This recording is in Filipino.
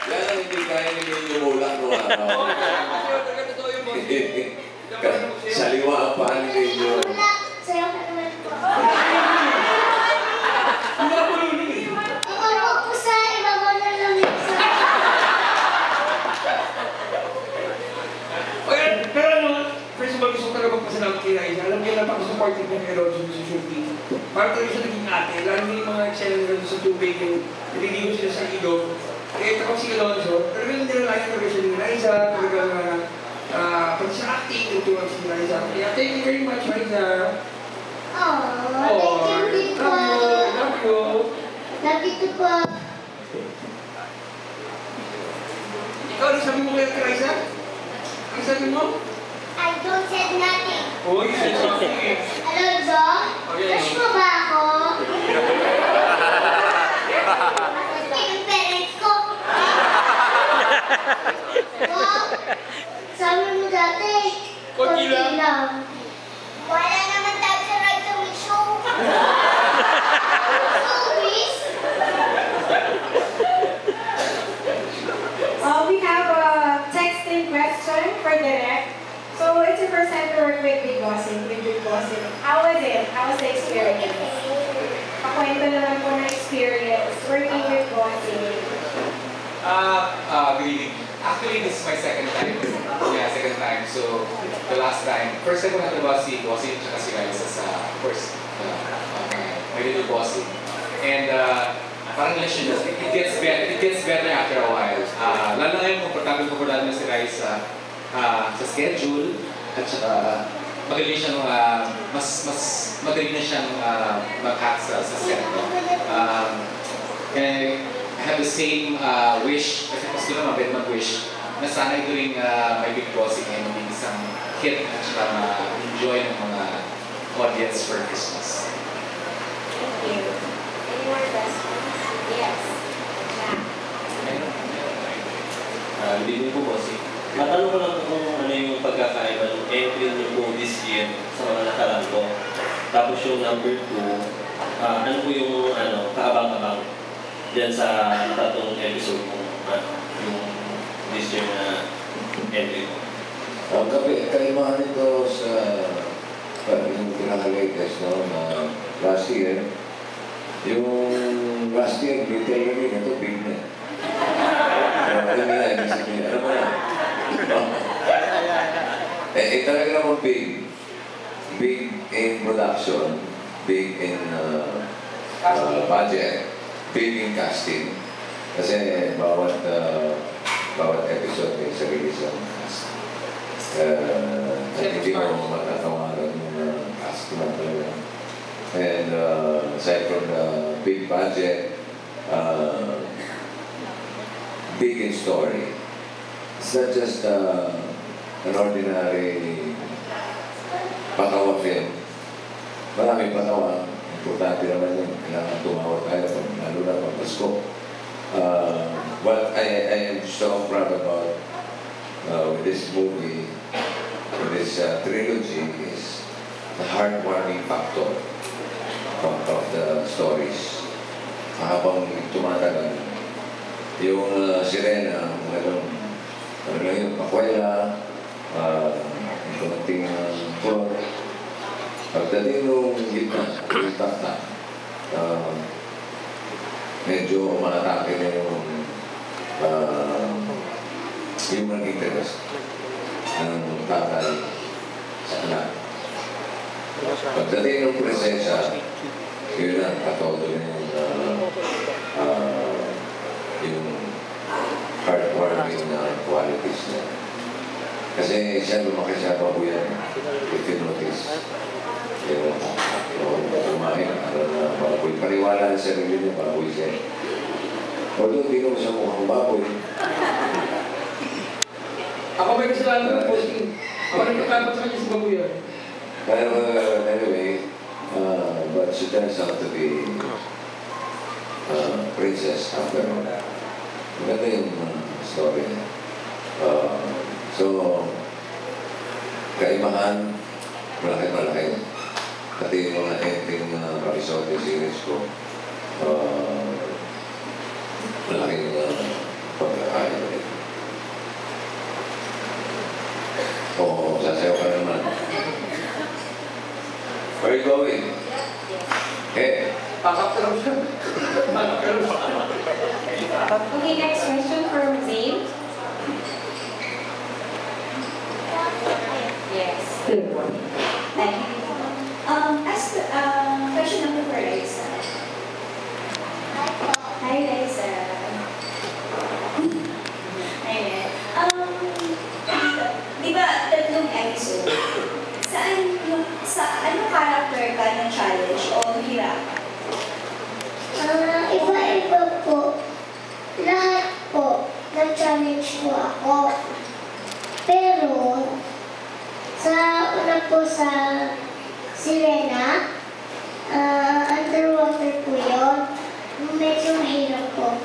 Yan ang hindi kaya nila lumulak nung araw. Saliwa ang pahan ninyo. Sayo ka naman po. Ako po sa ibabaw na lamesa. Pero ano, first of all, gusto ko talaga magpasalamat kay Raisa. Alam niyo, napaka-supportive niya kay Rodson sa shooting. Parang talaga siya naging ate. Lalo niya yung mga eksena nila sa tubig, yung nililigo sila sa ilog. Eh, tapos si Alonzo, talagang nilalayan talaga siya ni Raisa, talagang pati sa acting, nagtuwag si Raisa. Kaya thank you very much, Raisa. Thank you po. Love you. Love you po. Ikaw, ano sabi mo kaya kay Raisa? Ang sabi mo? I don't say nothing. Oh, you said something. Alonzo, crush mo ba ako? Yung parents ko. Wow, sabi mo dati, konti lang. Wala naman tayo sa right to win show. Showbiz? We have a texting question for Direk. So it's your first time to work with Big Bossing, How was it? How was the experience? Pakwento naman po na experience working with Bossing. Actually, this is my second time. Yeah, second time. So, the last time, first time ko natawa si Bossing at si Raisa sa first, my little Bossing. And parang lang siya, it gets better after a while. Lalo ngayon, komportable na si Raisa sa schedule, at saka magaling siyang, mas magaling na siyang mag-hack sa set. I have the same wish, kasi mas doon mabit mag-wish, na sana ito rin may Big Bossing ay maging isang hit at saka ma-enjoy ng mga audience for Christmas. Thank you. Any more questions? Yes. Hindi niyo po, Bossing. Matanong ko lang kung ano yung pagkakaiba ng entry niyo po this year sa mga nakaraan ko. Tapos yung number 2, ano po yung kaabang-abang dyan sa tatlong episode mo, yung this year na entry mo. Ang kaimahan nito sa yung pinaka-latest na last year, yung last year, literally ito, big na. Alam mo na. Talaga naman big. Big in production, big in budget, big in casting. Kasi bawat episode may sarili siyang cast. Hindi mo matatawaran yung cast na talaga. And aside from the big budget, big in story. It's not just an ordinary patawa film. Maraming patawa. Importante naman yun. Kailangan tumawa tayo, lalo na pag Pasko. What I am so proud about with this movie, with this trilogy, is the heartwarming factor of the stories. Habang tumatagal, yung sirena, ano lang yung pakwela, yung konting plot. Pagdating nung gitna, yung takta, medyo umatake na yung nag-interest ng tatay sa anak. Pagdating ng presensya, yun na, katodo yung heartwarming na qualities niya. Kasi siya lumaki sa babuyan, if you notice. Yung kumain, baboy. Paniwala na sarili niya, baboy siya. Although hindi ko siya mukhang baboy. Ako may kasalanan ng posting. Ako nagkakapat sa kanya sa babuyan. Pero anyway, but she turns out to be princess after all. Maganda yung story niya. So, kaibahan, malaki-malaki. Pati yung mga ending episode series ko, malaking pagkakaiba. Okay, next question from Zane. Yes. Good morning. Thank you. Question number for Liza. Hi, Liza. Ayan. Di ba, tatlong episode? Anong character ka ng challenge o hirap? Iba-iba po. Lahat po, nag-challenge po ako. Pero, una po sa Sirena, underwater po yun. Medyo mahirap po.